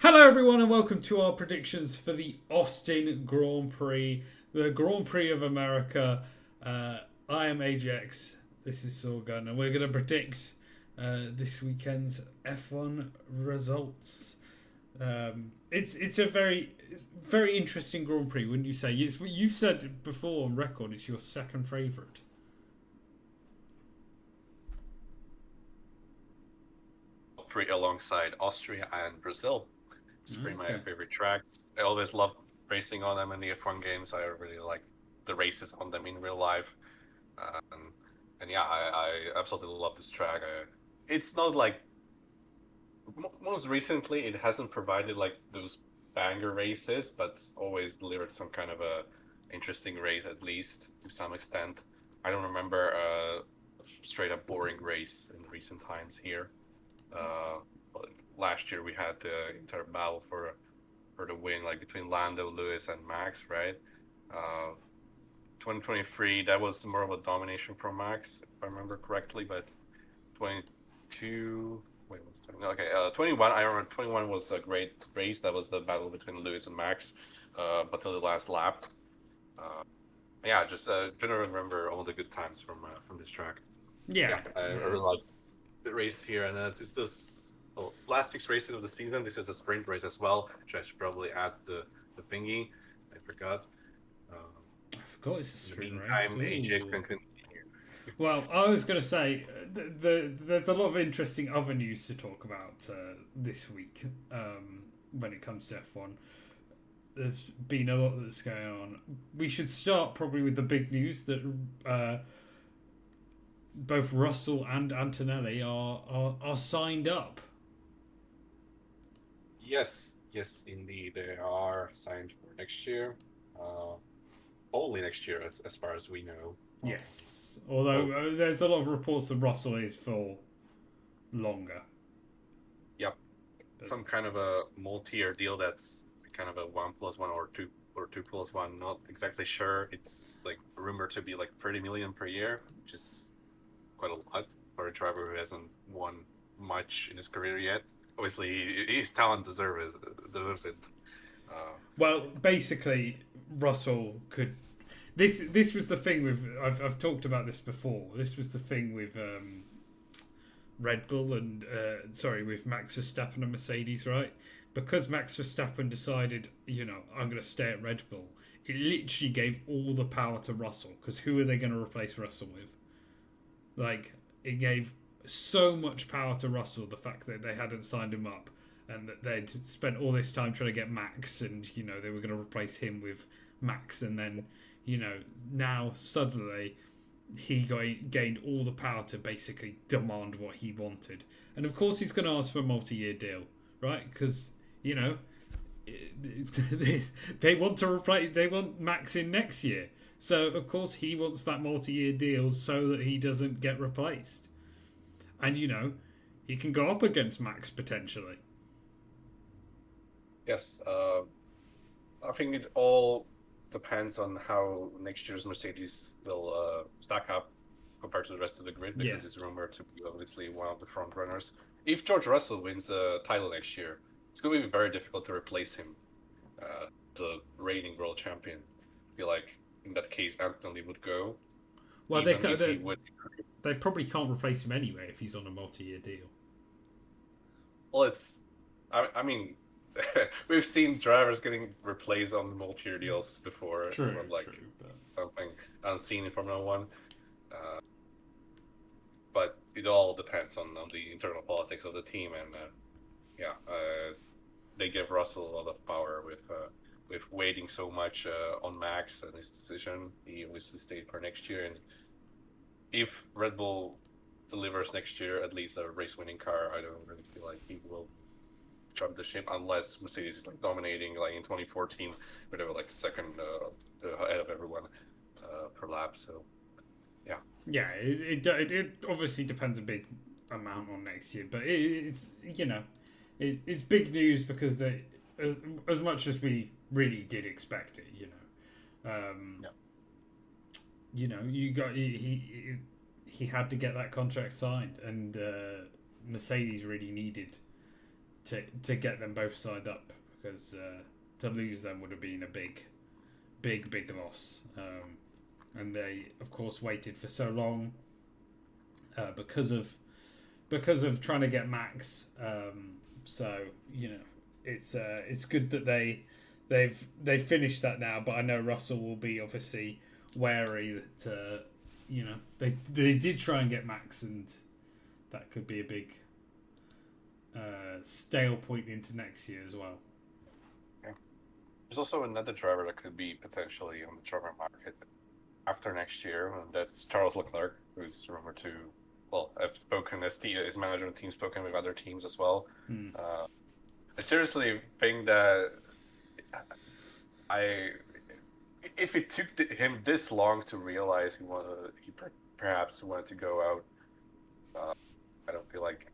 Hello, everyone, and welcome to our predictions for the Austin Grand Prix, the Grand Prix of America. I am Ajax. This is Sorgun, and we're going to predict this weekend's F1 results. It's a very interesting Grand Prix, wouldn't you say? You've said before on record it's your second favourite. Three alongside Austria and Brazil. It's three of my Okay. favorite tracks. I always love racing on them in the F1 games. I really like the races on them in real life. Um, and yeah, I absolutely love this track. It's not like most recently, it hasn't provided like those banger races, but always delivered some kind of a interesting race at least to some extent. I don't remember a straight up boring race in recent times here. Uh, but last year we had the entire battle for the win, like between Lando, Lewis, and Max, right? Uh, 2023 that was more of a domination from Max, if I remember correctly. But 22, wait, what's that? Okay, 21. I remember 21 was a great race. That was the battle between Lewis and Max, but till the last lap. Uh, yeah, just generally remember all the good times from this track. Yeah. Yeah, I really Yes. like the race here, and it's this last six races of the season. This is a sprint race as well, which I should probably add the thingy. I forgot. Um, I forgot it's a in the sprint race. meantime, AJX Ooh. can continue. Well, I was going to say there's a lot of interesting other news to talk about this week when it comes to F1. There's been a lot that's going on. We should start probably with the big news that uh, both Russell and Antonelli are signed up. Yes, yes, indeed, they are signed for next year. Uh, only next year, as far as we know. Yes, although Well, there's a lot of reports that Russell is for longer. yeah, But some kind of a multi-year deal that's kind of a 1+1 or 2+1. Not exactly sure. It's like rumored to be like 30 million per year, which is quite a lot for a driver who hasn't won much in his career yet. Obviously, his talent deserves it. Uh, well, basically, Russell could. This was the thing with I've talked about this before. This was the thing with Red Bull and sorry with Max Verstappen and Mercedes, right? Because Max Verstappen decided, I'm going to stay at Red Bull. It literally gave all the power to Russell because who are they going to replace Russell with? Like it gave so much power to Russell the fact that they hadn't signed him up and that they'd spent all this time trying to get Max and they were going to replace him with Max and then now suddenly gained all the power to basically demand what he wanted. And of course, he's going to ask for a multi-year deal, right? Because they want to replace. They want Max in next year, so of course he wants that multi-year deal so that he doesn't get replaced. And he can go up against Max potentially. yes, I think it all depends on how next year's Mercedes will stack up compared to the rest of the grid Yeah. because it's rumored to be obviously one of the front runners. If George Russell wins the title next year, it's going to be very difficult to replace him as a reigning world champion. I feel like in that case, Anthony would go, Well, even if he would. they probably can't replace him anyway if he's on a multi-year deal. Well, I mean, we've seen drivers getting replaced on multi-year deals before. It's True, not like true, but something unseen in Formula One. Uh, but it all depends on the internal politics of the team, and yeah, they give Russell a lot of power with waiting so much on Max and his decision. He obviously stayed for next year, and if Red Bull delivers next year at least a race-winning car, I don't really feel like he will jump the ship unless Mercedes is like dominating like in 2014, where they were like second ahead of everyone per lap. So yeah, yeah, it obviously depends a big amount on next year, but it's it's big news because as much as we really did expect it, yeah, you got he had to get that contract signed, and Mercedes really needed to get them both signed up, because to lose them would have been a big loss. And they, of course, waited for so long because of trying to get Max. So it's good that they've finished that now. But I know Russell will be obviously wary that they did try and get Max, and that could be a big stale point into next year as well. Yeah. There's also another driver that could be potentially on the driver market after next year, and that's Charles Leclerc, who's rumored to. Well, I've spoken as his management team, spoken with other teams as well. I seriously think that if it took him this long to realize he perhaps wanted to go out, I don't feel like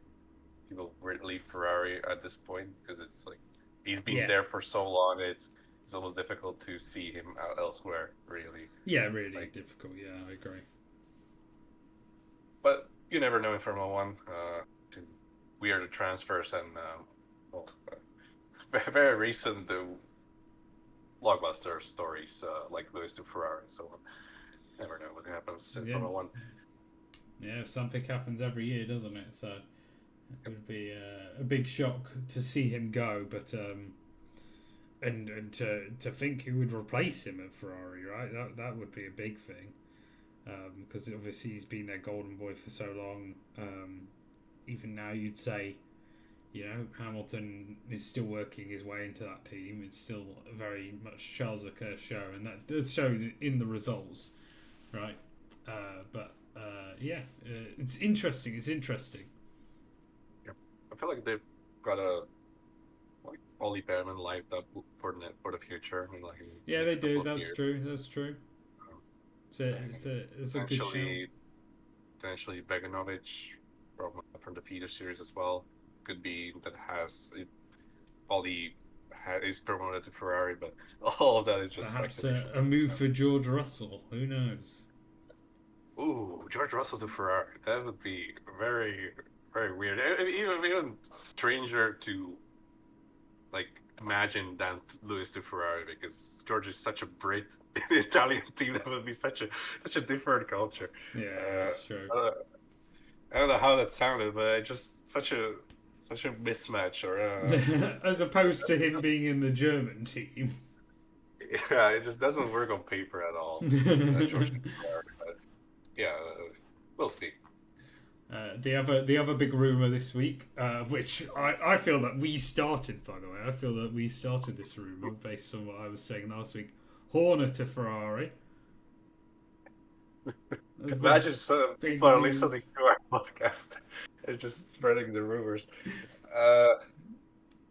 he will leave Ferrari at this point, because it's like he's been there for so long. It's almost difficult to see him out elsewhere, really. Yeah, really difficult. Yeah, I agree. But you never know in Formula One. Weird transfers and very recent blockbuster stories like Lewis to Ferrari and so on. Never know what happens in Formula One. Yeah, something happens every year, doesn't it? So it would be a big shock to see him go, but and to think who would replace him at Ferrari, right? That would be a big thing, because obviously he's been their golden boy for so long. Even now, you'd say, Hamilton is still working his way into that team. It's still very much Charles Leclerc's show, and that does show in the results, right? It's interesting. It's interesting. Yeah. I feel like they've got Ollie Behrman lined up for the future. I mean, they do. That's true. That's true. It's a good show. Potentially Beganovic from the feeder series as well. Could be that Ollie is promoted to Ferrari, but all of that is just perhaps a move for George Russell. Who knows? Ooh, George Russell to Ferrari. That would be very, very weird. Even stranger to imagine than Lewis to Ferrari, because George is such a Brit in the Italian team. That would be such a different culture. Yeah, that's true. I don't know how that sounded, but it's just such a mismatch, or as opposed to him being in the German team. Yeah, it just doesn't work on paper at all. George Ferrari, but yeah, we'll see. The other big rumor this week, which I feel that we started, by the way. I feel that we started this rumor based on what I was saying last week. Horner to Ferrari. Imagine people are listening to our podcast and just spreading the rumors.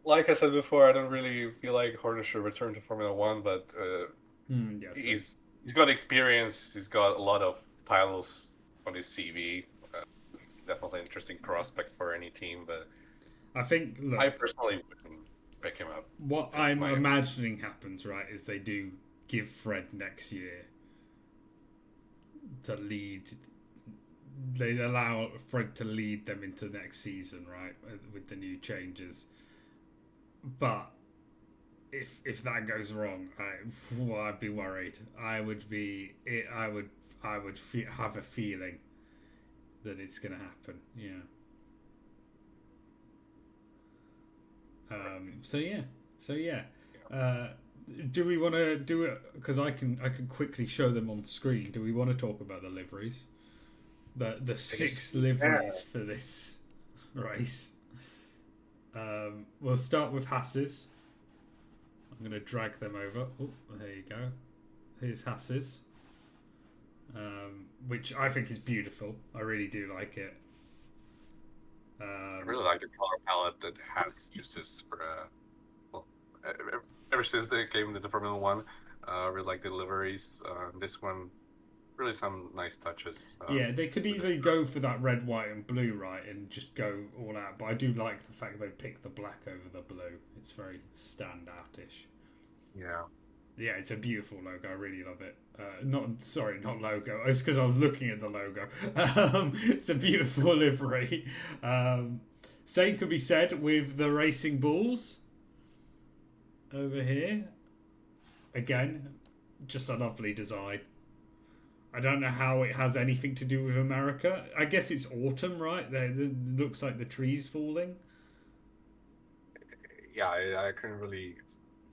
Like I said before, I don't really feel like Horner should return to Formula One, but he's got experience. He's got a lot of titles on his CV. Definitely an interesting prospect for any team, but I think I personally wouldn't pick him up. What I'm imagining happens, right, is they do give Fred next year to lead. They allow Fred to lead them into next season, right, with the new changes. But if that goes wrong, I'd be worried. I would have a feeling that it's going to happen. Yeah. So yeah. Do we want to do it? Because I can quickly show them on screen. Do we want to talk about the liveries? The 6 liveries for this race. We'll start with Haas's. I'm going to drag them over. Oh, there you go. Here's Haas's. Which I think is beautiful. I really do like it. I really like the color palette that Haas uses for ever since they came into Formula One. I really like the liveries. This one, really some nice touches. They could easily go for that red, white, and blue, right, and just go all out. But I do like the fact they picked the black over the blue. It's very standoutish. Yeah. Yeah, it's a beautiful logo. I really love it. Not logo. It's because I was looking at the logo. It's a beautiful livery. Same could be said with the Racing Bulls over here. Again, just a lovely design. I don't know how it has anything to do with America. I guess it's autumn, right? It looks like the trees falling. Yeah, I couldn't really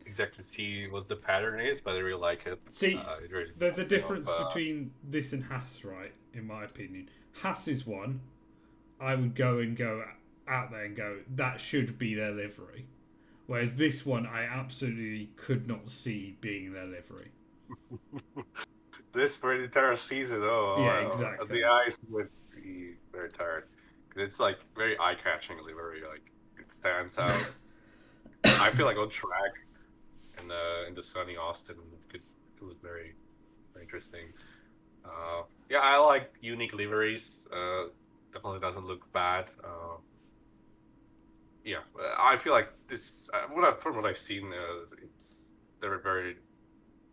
exactly see what the pattern is, but I really like it. See, It really there's a reminds me of difference between this and Haas, right? In my opinion, Haas is one. I would go out there and go, that should be their livery. Whereas this one, I absolutely could not see being their livery. this for the entire season. Yeah, The exactly. eyes would be very tired. It's like very eye-catchingly, very like it stands out. I feel like on track in the sunny Austin, it was very very interesting. Yeah, I like unique liveries. Definitely doesn't look bad. Yeah, I feel like this. From what I've seen, there are very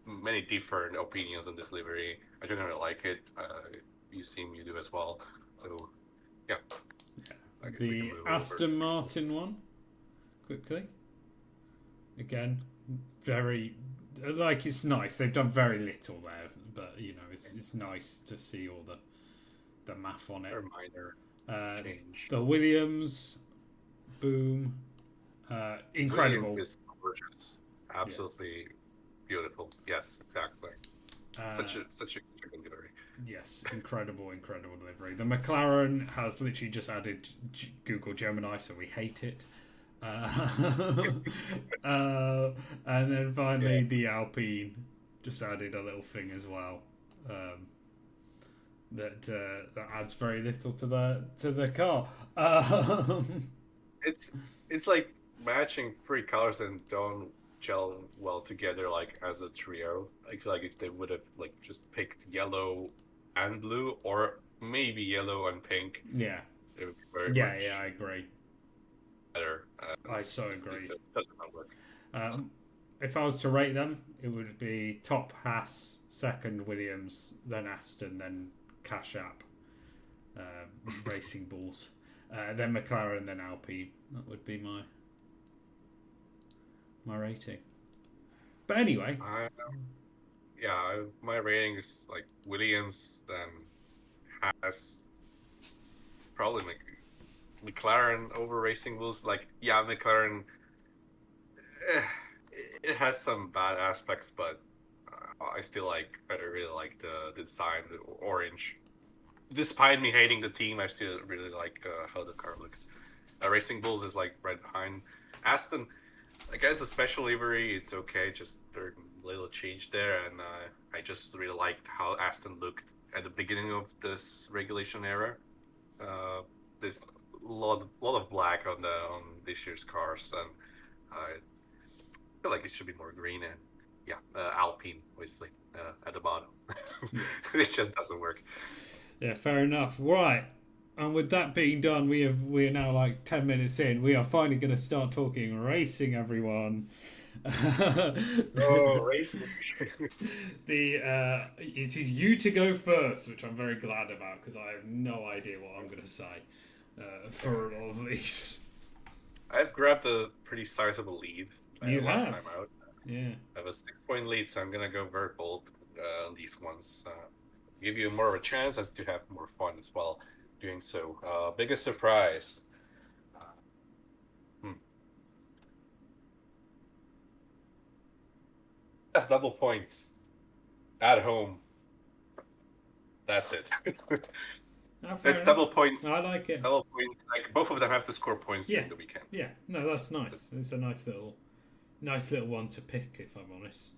many different opinions on this livery. I generally like it. You seem you do as well. So yeah, I guess we can The move over. Aston Martin one, quickly. Again, very it's nice. They've done very little there, but it's nice to see all the math on it. A minor change. The Williams, boom, Williams incredible. is gorgeous. Absolutely beautiful. Yes, exactly. Such a good livery. Yes, incredible delivery. The McLaren has literally just added Google Gemini, so we hate it. And then finally the Alpine just added a little thing as well. That adds very little to the car. It's like matching three colors and don't gel well together like as a trio. I feel like if they would have like just picked yellow and blue or maybe yellow and pink, Yeah, it would be very yeah, much yeah. I agree. better. I so This agree. does not work. If I was to rate them, it would be top Haas, second Williams, then Aston, then Cash App, Racing Bulls, then McLaren, then Alpine. That would be my rating. But anyway, Yeah, my rating is like Williams, then Haas, probably McLaren over Racing Bulls. Like, yeah, McLaren, eh, it has some bad aspects, but I still I really like the design, the orange. Despite me hating the team, I still really like how the car looks. Racing Bulls is like right behind. Aston, I guess a special livery, it's okay. Just there's a little change there, and I just really liked how Aston looked at the beginning of this regulation era. There's lot of black on this year's cars, and I feel like it should be more green and yeah, Alpine obviously at the bottom. This just doesn't work. yeah, fair enough. Right. And with that being done, we are now like 10 minutes in. We are finally going to start talking racing, everyone. Oh, racing! It is you to go first, which I'm very glad about because I have no idea what I'm going to say for all of these. I've grabbed a pretty sizable lead You last have, time out. yeah. I have a 6 point lead, so I'm gonna go very bold on these ones. Give you more of a chance as to have more fun as well doing so. Biggest surprise. Uh, hmm. That's double points at home. That's it. Oh, That's fair double enough. points. I like it. Double points. Like both of them have to score points Yeah, during the weekend. yeah. No, that's nice. It's a nice little one to pick, if I'm honest.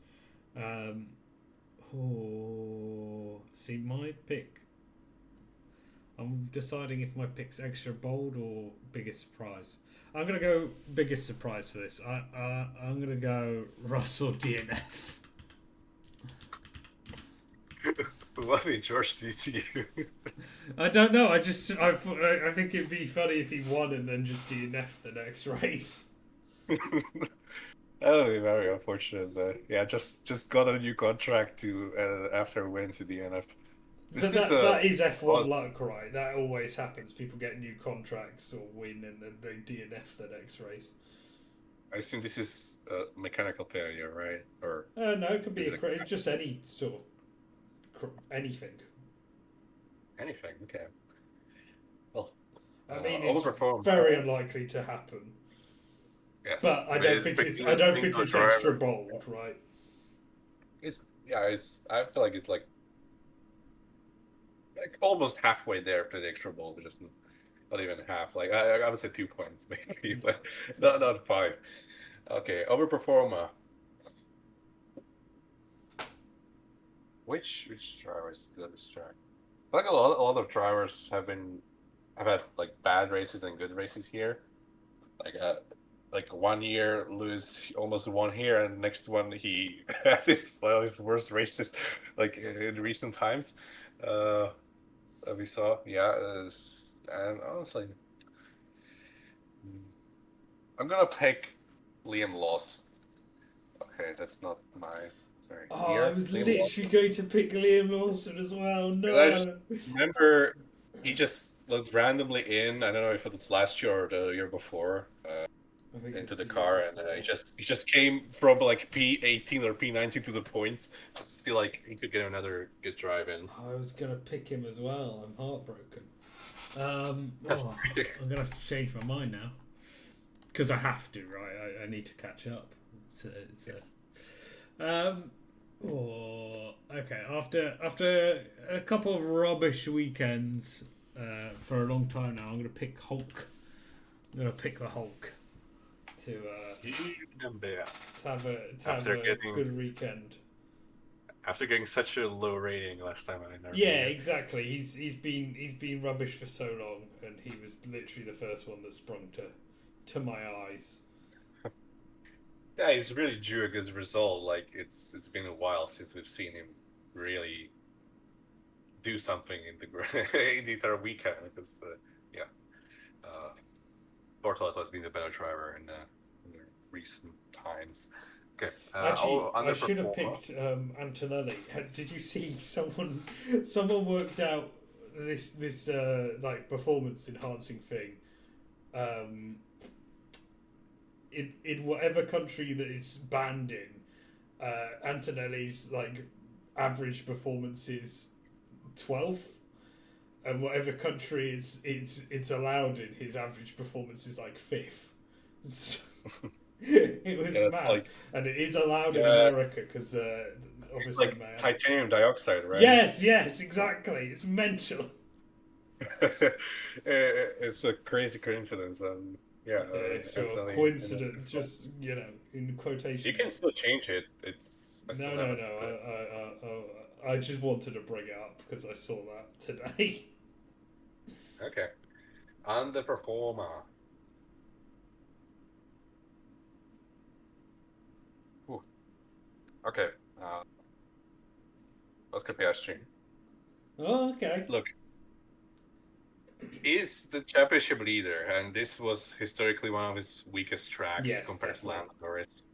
See, my pick. I'm deciding if my pick's extra bold or biggest surprise. I'm gonna go biggest surprise for this. I'm gonna go Russell DNF. What did George do to you? I don't know. I think it'd be funny if he won and then just DNF the next race. That would be very unfortunate, but yeah, just got a new contract to after a win to DNF. Is But this that is oh, F1 luck, right? That always happens. People get new contracts or win, and then they DNF the next race. I assume this is a mechanical failure, right? Or No, it could is be it a just any sort of anything. anything? Okay. Well, I mean, it's overperform. very unlikely to happen, Yes, but I mean it's I between a don't think single it's extra driver. bold, right? It's yeah. It's I feel like it's like almost halfway there to the extra ball, but just not even half. Like I would say 2 points maybe, but not five. Okay, overperformer. Which drivers did this track? I think a lot of drivers have had like bad races and good races here. Like like 1 year Lewis almost won here, and next one he had his worst races like in recent times. Uh, that we saw, yeah, and honestly, mm, I'm gonna pick Liam Loss. Okay, that's not my sorry Oh, I year. was Liam Loss. literally going to pick Liam Lawson as well. And I just No. remember he just looked randomly in. I don't know if it was last year or the year before. I think it's Into the the year car, and before. he just came from like P18 or P19 to the points. Just feel like he could get another good drive in. I was gonna pick him as well. I'm heartbroken. That's I'm gonna have to change my mind now because I have to. Right, I need to catch up. It's yes. Okay. After a couple of rubbish weekends for a long time now, I'm gonna pick Hulk. I'm gonna pick the Hulk to to have After a getting good weekend. such a low rating last time I Yeah, interviewed you. exactly. He's been rubbish for so long, and he was literally the first one that sprung to my eyes. Yeah, he's really due a good result. Like it's been a while since we've seen him really do something in in the entire weekend because yeah, uh, Bortoleto has been the better driver in the recent times. Okay, Actually, I'll I should have underperformer. picked Antonelli. Did you see someone worked out this like performance enhancing thing? Um, in whatever country that it's banned in, Antonelli's like average performance is 12th, and whatever country it's allowed in, his average performance is like 5th. It was Yeah, that's mad, like and it is allowed in yeah, America because it's obviously like Miami. titanium dioxide, right? Yes, yes, exactly. It's mental. It's a crazy coincidence, and yeah, Sure, Anthony is in coincident. Just in You quotation can still marks. change it. I still No, no, haven't no. put it. I just wanted to bring it up because I saw that today. Okay, underperformer. Ooh, okay, uh, Oscar Piastri. Oh, okay. Look, is the championship leader, and this was historically one of his weakest tracks Yes, compared to definitely. Lando Norris.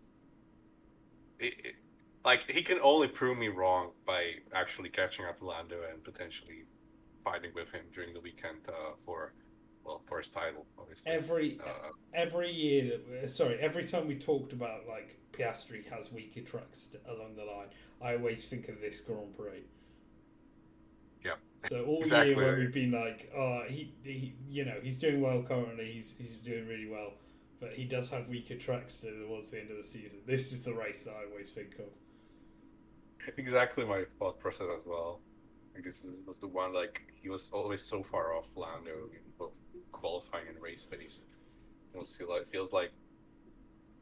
It, like he can only prove me wrong by actually catching up to Lando and potentially fighting with him during the weekend for his title, obviously. Every Uh, every year sorry, every time we talked about like Piastri has weaker trucks along the line, I always think of this Grand Prix. yeah, So all year exactly. when we've been like, he he's doing well currently, he's doing really well, but he does have weaker tracks towards the end of the season. This is the race that I always think of. Exactly my thought process as well. Like was the one like he was always so far off Lando in both qualifying and race pace. Feels like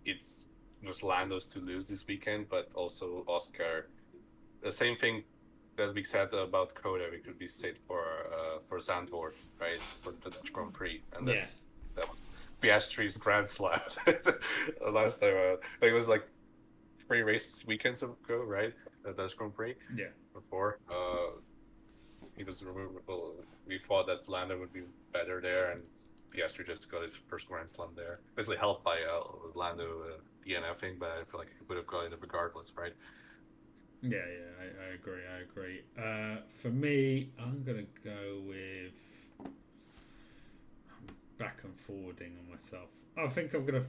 it's just Lando's to lose this weekend, but also Oscar. The same thing that we said about COTA, we could be said for Zandvoort, right? For the Dutch Grand Prix, and Yeah, that was Piastri's Grand Slam last time. It was like 3 races weekends ago, right? The Dutch Grand Prix yeah. before. He was removed. Well, we thought that Lando would be better there, and Piastri just got his first Grand Slam there. Basically helped by Lando DNFing, but I feel like he would have got it regardless, right? Yeah, I agree. I agree. For me, I'm gonna go with back and forwarding on myself. I think I'm gonna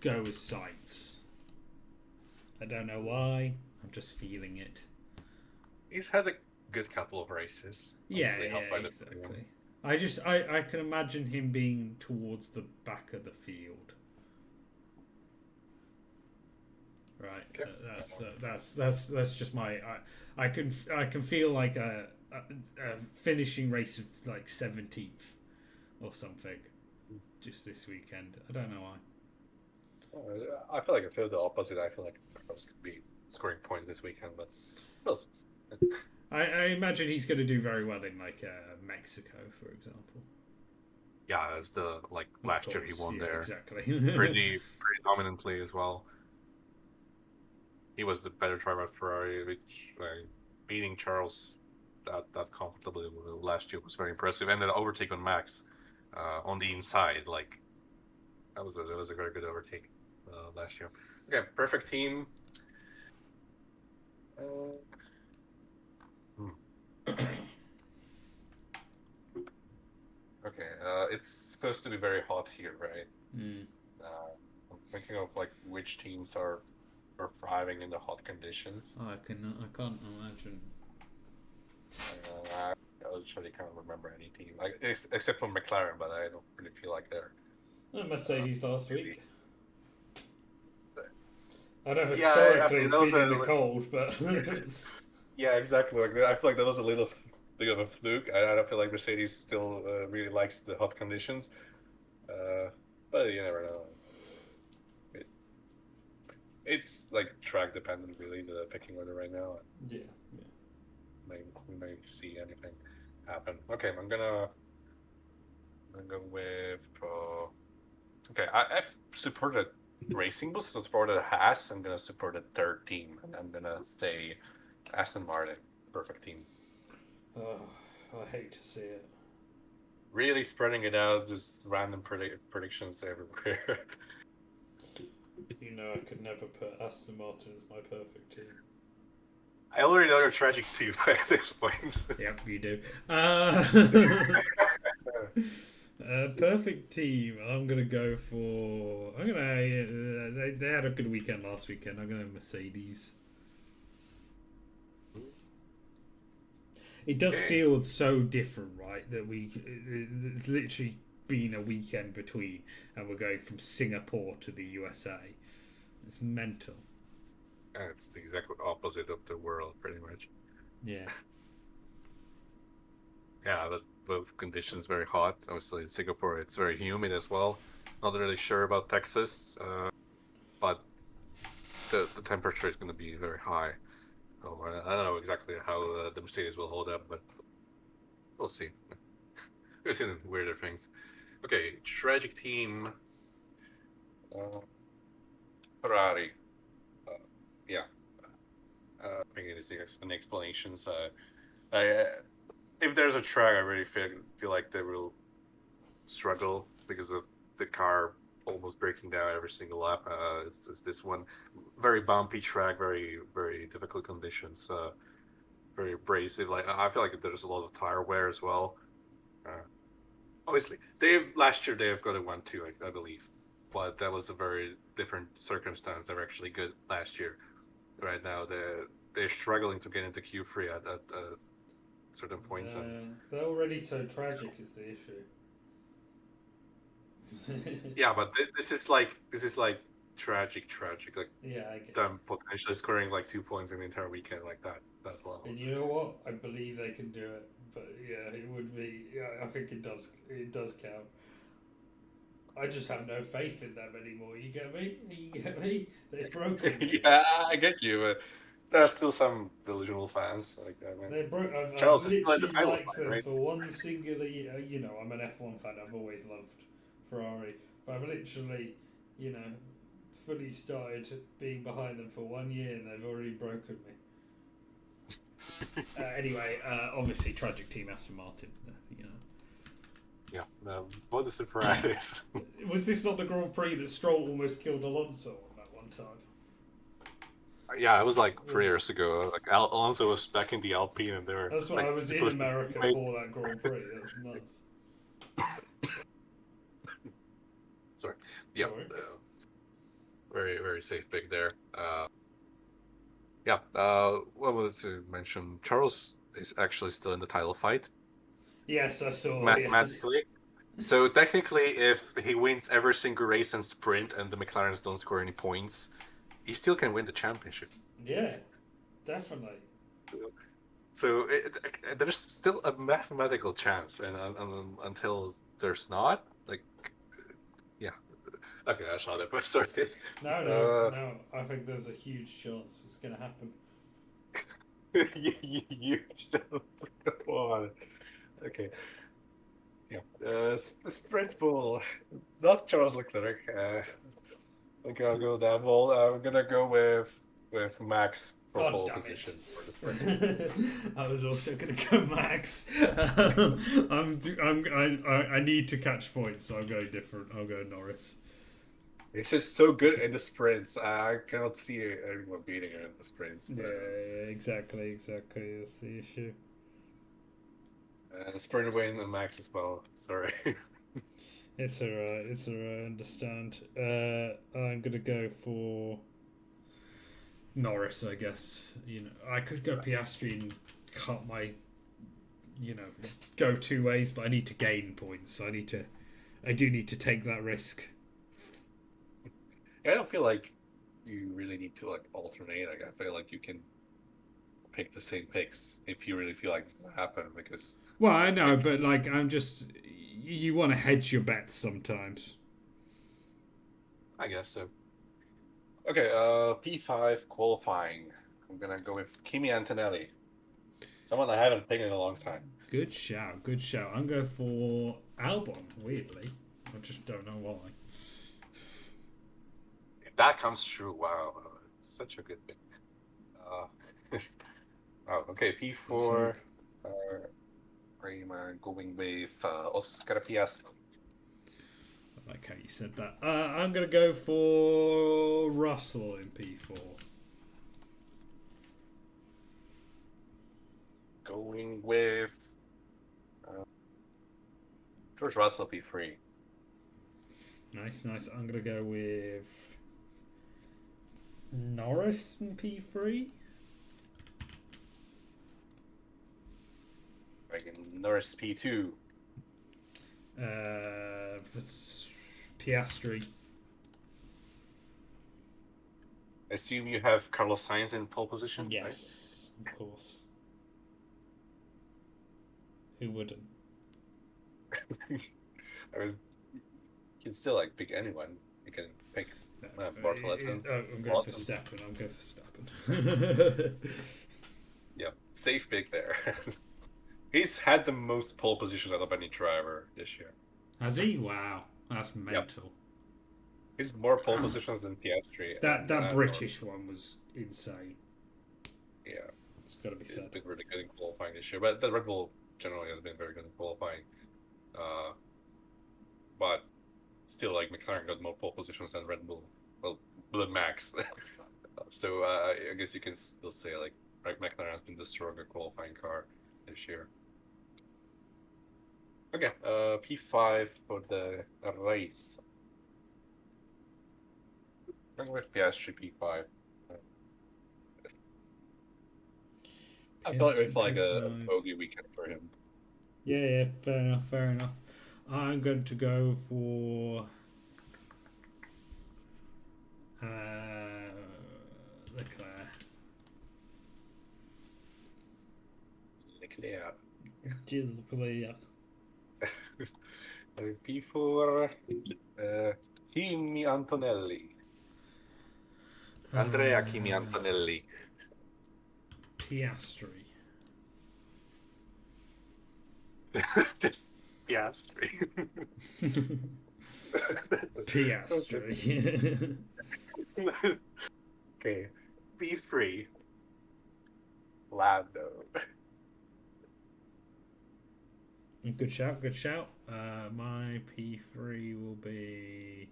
go with sights. I don't know why. I'm just feeling it. He's had a good couple of races. Yeah, Obviously helped by the exactly. I can imagine him being towards the back of the field. Right. Okay. That's just my. I can feel like a finishing race of like 17th or something just this weekend. I don't know why. I feel like I feel the opposite. I feel like Carlos could be scoring points this weekend, but we'll see. I imagine he's going to do very well in like Mexico, for example. Yeah, as the like Of last year he course, won yeah, there exactly. pretty dominantly as well. He was the better driver at Ferrari, which beating Charles that comfortably last year was very impressive. And then overtake on Max on the inside, like that was a very good overtake last year. Okay, perfect team. Uh, hmm. Okay, it's supposed to be very hot here, right? Mm. I'm thinking of like which teams are thriving in the hot conditions. I can't imagine. I literally can't remember any team, like except for McLaren, but I don't really feel like they're. Mercedes last Really, week. I know yeah, I historically mean it's that was been in the a cold, but yeah, exactly. Like I feel like that was a little bit of a fluke. I don't feel like Mercedes still really likes the hot conditions, uh, but you never know. It, it's like track dependent, really, the picking order right now. yeah. We may see anything happen. Okay, I'm gonna go with. Okay, I've supported Racing Bulls, supported Haas. I'm gonna support a third team, and I'm gonna say Aston Martin, perfect team. Oh, I hate to see it. Really spreading it out, just random predictions everywhere. You know, I could never put Aston Martin as my perfect team. I already know your tragic team at this point. Yep, you do. Perfect team. I'm gonna go for. I'm gonna. They had a good weekend last weekend. I'm gonna Mercedes. It does feel so different, right? That it's literally been a weekend between, and we're going from Singapore to the USA. It's mental. It's the exact opposite of the world, pretty much. Yeah. Yeah, but both conditions very hot. Obviously, in Singapore, it's very humid as well. Not really sure about Texas, but the temperature is going to be very high. So I don't know exactly how the Mercedes will hold up, but we'll see. We've seen weirder things. Okay, tragic team. Ferrari. Yeah, I think it is an explanation. So, I, if there's a track, I really feel like they will struggle because of the car almost breaking down every single lap. It's this one very bumpy track, very difficult conditions, very abrasive. Like I feel like there's a lot of tire wear as well. Uh, Obviously, they last year they have got a 1-2, I believe, but that was a very different circumstance. They were actually good last year. Right now, they're struggling to get into Q3 at certain points, and They're already so tragic is the issue. yeah, but this is like tragic. Like Yeah, I get it. them potentially scoring like 2 points in the entire weekend like that level. And you know what? I believe they can do it. But yeah, it would be. Yeah, I think it does. It does count. I just have no faith in them anymore. You get me? You get me? They've broken me. Yeah, I get you, but there are still some delusional fans. Like I mean, They broke. I've Charles is still in the literally title liked fight, them right? for one singular year. You know, I'm an F1 fan. I've always loved Ferrari, but I've literally, you know, fully started being behind them for 1 year, and they've already broken me. Anyway, obviously, tragic team Aston Martin. You know, Yeah, what a surprise! was this not the Grand Prix that Stroll almost killed Alonso on that one time? Yeah, it was like 3 years ago. Like Alonso was back in the Alpine, and they were That's what I like was in supposed to America wait. for that Grand Prix. That's nuts. Sorry. Yeah, Sorry. very very safe pick there. Yeah. What was to mention? Charles is actually still in the title fight Yes, I saw. Yes. mathematically. So technically, if he wins every single race and sprint, and the McLarens don't score any points, he still can win the championship. Yeah, definitely. So there's still a mathematical chance, and until there's not, like, yeah. Okay, that's not it. But sorry. No, no, Uh, no. I think there's a huge chance it's going to happen. you shut Come on. Okay. Yeah. Sprint ball. Not Charles Leclerc. Okay, I'll go with that. Well, I'm gonna go with Max for God pole damn it! position for the sprint. I was also going to go Max. I need to catch points, so I'm going different. I'll go Norris. He's just so good in the sprints. I cannot see anyone beating him in the sprints. Yeah, yeah, exactly, exactly. That's the issue. And sprint win and Max as well. Sorry. It's alright. It's alright. I understand. I'm gonna go for Norris. I guess I could go Piastri and cut my go two ways, but I need to gain points. So I do need to take that risk. I don't feel like you really need to like alternate. Like, I feel like you can pick the same picks if you really feel like it's gonna happen because Well, I know, like but like I'm just you want to hedge your bets sometimes. I guess so. Okay, P5 qualifying. I'm gonna go with Kimi Antonelli. Someone I haven't picked in a long time. Good shout, good shout. I'm going for Albon. Weirdly, I just don't know why. If that comes true, wow, such a good pick. Uh, oh, okay, Let's hope. P4. Uh, I'm going with Oscar Piastri. I like how you said that. I'm going to go for Russell in P4. Going with George Russell P3. Nice, nice. I'm going to go with Norris in P3. Norris P2. Piastri. I assume you have Carlos Sainz in pole position, Yes, right? Of course. Who wouldn't? I mean, you can still like pick anyone. You can pick Bartoletta. I'm going for Verstappen. I'm going for Verstappen. Yeah, safe pick there. He's had the most pole positions out of any driver this year. Has he? Wow, that's mental. Yep. He's more pole positions than Piastri. That British one was insane. Yeah, it's got to be said. He's been really good in qualifying this year, but the Red Bull generally has been very good in qualifying. But still, like McLaren got more pole positions than Red Bull. Well, than Max. So I guess you can still say like McLaren has been the stronger qualifying car this year. Okay, P5 for the race. I'm going with Piastri P5. I felt it was like a bogey weekend for him. Yeah, fair enough, fair enough. I'm going to go for Leclerc. Leclerc. P4, Kimi Antonelli. Andrea Kimi Antonelli. Piastri. Just Piastri. Piastri. Okay. P3. Lando. Good shout, good shout. My P3 will be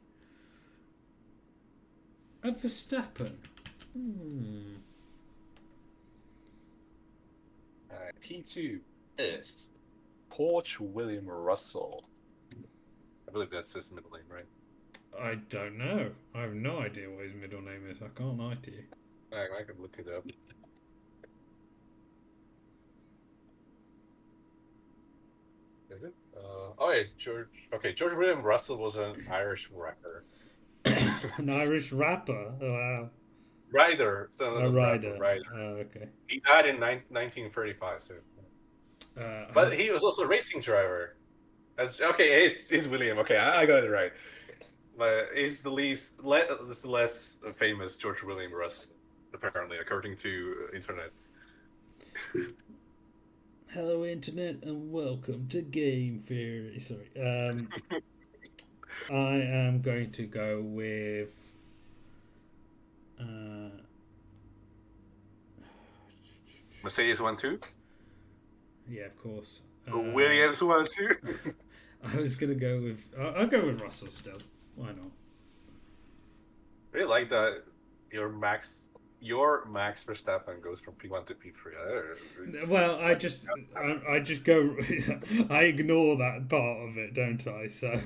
Verstappen. Hmm. P2 is Porch William Russell. I believe that's his middle name, right? I don't know. I have no idea what his middle name is. I can't lie to you. I can look it up. Is it? Oh, it's George. Okay, George William Russell was an Irish rapper. An Irish rapper? Wow. Writer. No, A not rapper, rider. writer. Oh, okay. He died in 1935, so. But he was also a racing driver. Okay, he's William. Okay, I got it right. But he's the less famous George William Russell, apparently, according to internet. Hello, Internet, and welcome to Game Theory. Sorry. I am going to go with. Mercedes 1-2. Yeah, of course. Williams 1-2. I was going to go with. I'll go with Russell still. Why not? I really like that your Max Verstappen goes from P1 to P3. Well, I just go. I ignore that part of it, don't I? So.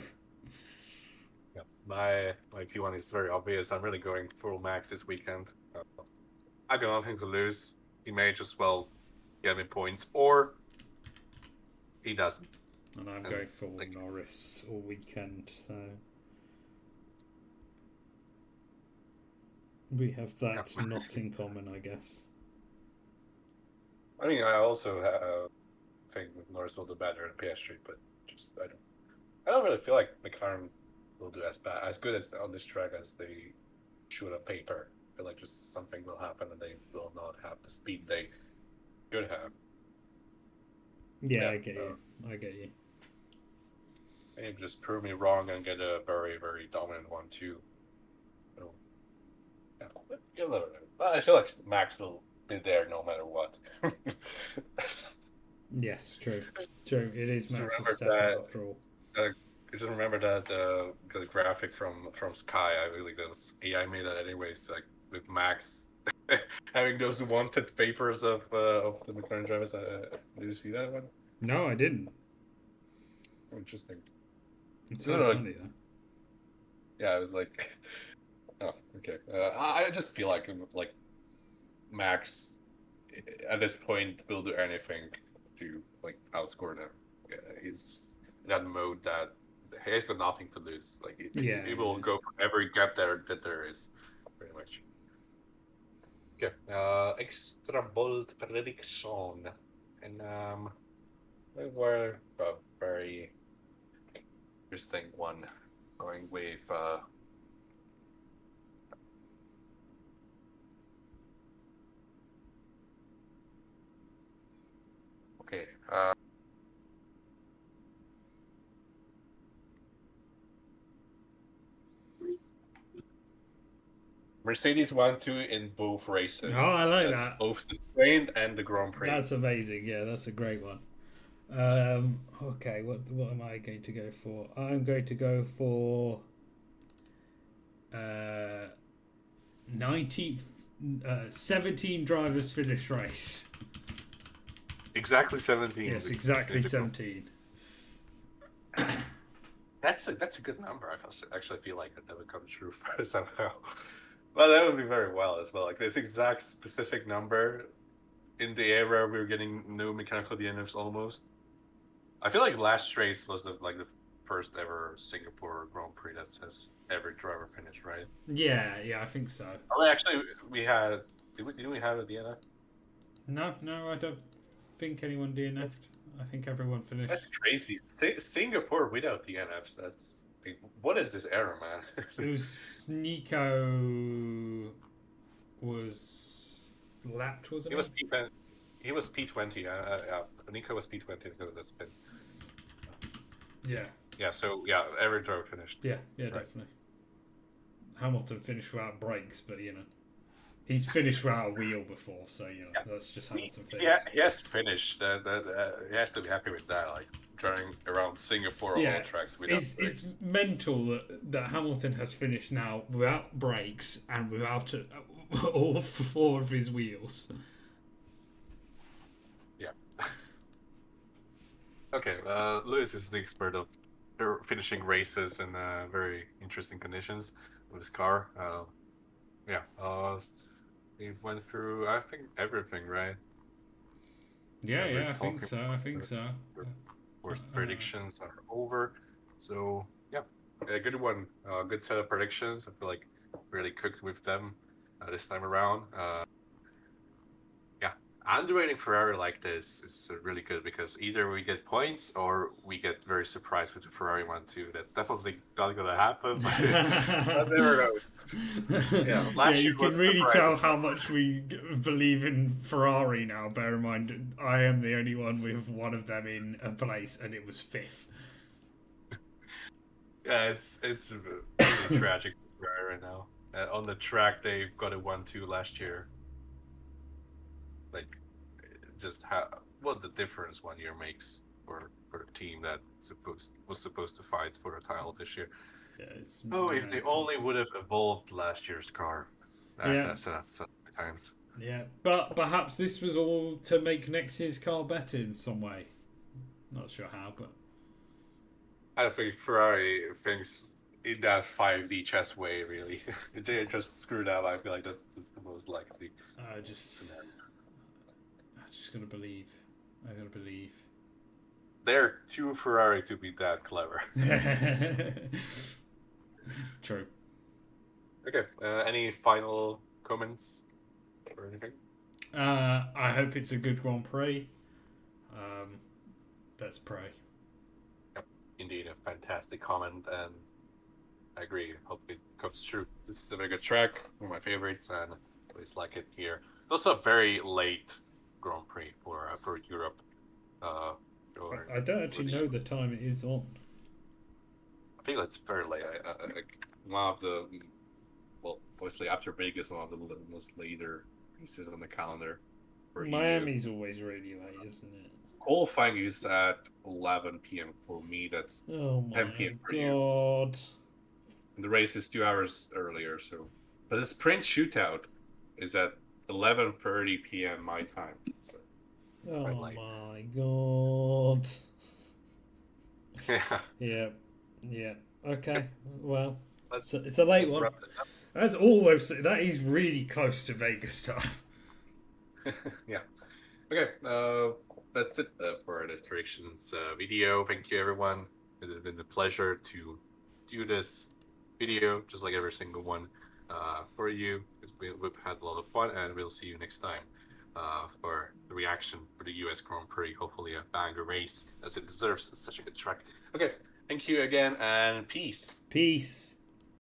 Yeah, my P1 is very obvious. I'm really going full Max this weekend. I got nothing to lose. He may just well get me points, or he doesn't. And I'm going full Norris all weekend, so. We have that not in common, I guess. I mean, I also think Norris will do better in PS3, but just I don't really feel like McLaren will do as good as on this track as they should on paper. I feel like just something will happen and they will not have the speed they should have. Yeah, I get you. I get you. Maybe just prove me wrong and get a very, very dominant one too. So, yeah, you'll never know. But I feel like Max will be there no matter what. Yes, true. True. It is Max Verstappen after all. Just remember that the graphic from Sky. I really those AI made that anyways. Like with Max having those wanted papers of the McLaren drivers. Did you see that one? No, I didn't. Interesting. It sounds funny though. Yeah, I was like, oh, okay. I just feel like Max at this point will do anything to like outscore them. He's in that mode that he's got nothing to lose. Like he will go for every gap that there is, pretty much. Okay. Extra bold prediction, and we were a very interesting one, going with okay. Mercedes 1-2 in both races. Oh, I like that. Both the Sprint and the Grand Prix. That's amazing. Yeah, that's a great one. Okay, what am I going to go for? I'm going to go for 17 drivers finish race. Exactly 17. Yes, exactly 17. That's a good number. I actually feel like that would come true somehow. Well, that would be very well as well. Like this exact specific number in the era we were getting no mechanical DNFs almost. I feel like last race was the first ever Singapore Grand Prix that says every driver finished, right? Yeah, I think so. Oh, actually, we had. Didn't we have a DNF? No, I don't think anyone DNF'd. I think everyone finished. That's crazy. Singapore without DNFs. That's what is this error, man? It was Nico was lapped, wasn't it? He was P20. Nico was P20 because of that spin. Yeah. Yeah. So yeah, every driver finished. Yeah, right. Definitely. Hamilton finished without brakes, but he's finished without a wheel before, so that's just Hamilton finished. Yeah, he has finished. He has to be happy with that. Like driving around Singapore on all tracks without brakes. It's mental that Hamilton has finished now without brakes and without all four of his wheels. Yeah. Okay, Lewis is the expert of finishing races in very interesting conditions with his car. Yeah, we went through, I think, everything, right? Yeah, We're yeah, I think talking so. I think about so. the worst Uh, predictions are over. So, yeah, a good one. Good set of predictions. I feel like really cooked with them this time around. Yeah, underrating Ferrari like this is really good because either we get points or we get very surprised with the Ferrari one too. That's definitely not gonna happen, but never know. Yeah, yeah, last year you can was a really surprise tell as how well. much we believe in Ferrari now. Bear in mind, I am the only one with one of them in a place, and it was fifth. Yeah, it's really tragic for Ferrari right now. On the track, they got a 1-2 last year. Like, just how what the difference 1 year makes for a team that supposed to fight for a title this year. Yeah, it's Oh, if they mental. only would have evolved last year's car. Yeah, That's so many times. yeah, but perhaps this was all to make next year's car better in some way. Not sure how, but I don't think Ferrari thinks in that 5D chess way, really. They're just screwed up. I feel like that's the most likely I just, scenario. I just gotta believe. I gotta believe. They're too Ferrari to be that clever. True. Okay, any final comments or anything? I hope it's a good Grand Prix. Um, let's pray. Yep, indeed, a fantastic comment, and I agree. Hope it comes true. This is a very good track, one of my favorites, and I always like it here. It's also a very late Grand Prix for Europe. Uh, or I don't for actually the know the time it is on. I think that's very late. One of the well, obviously after Vegas, one of the most later races on the calendar for EU. Miami's always really late, isn't it? Qualifying is at 11 p.m. for me. That's Oh 10 p.m. my for you. god. And the race is 2 hours earlier. So, but the sprint shootout is at 11:30 p.m. my time. It's quite Oh late. my god. Yeah. Yeah, yeah. Okay, well, Let's it's a late let's one. wrap this up. That's almost, that is really close to Vegas time. Yeah. Okay. That's it for this predictions video. Thank you, everyone. It has been a pleasure to do this video, just like every single one, for you. We've had a lot of fun, and we'll see you next time for the reaction for the US Grand Prix. Hopefully, a banger race as it deserves. It's such a good track. Okay. Thank you again, and peace. Peace.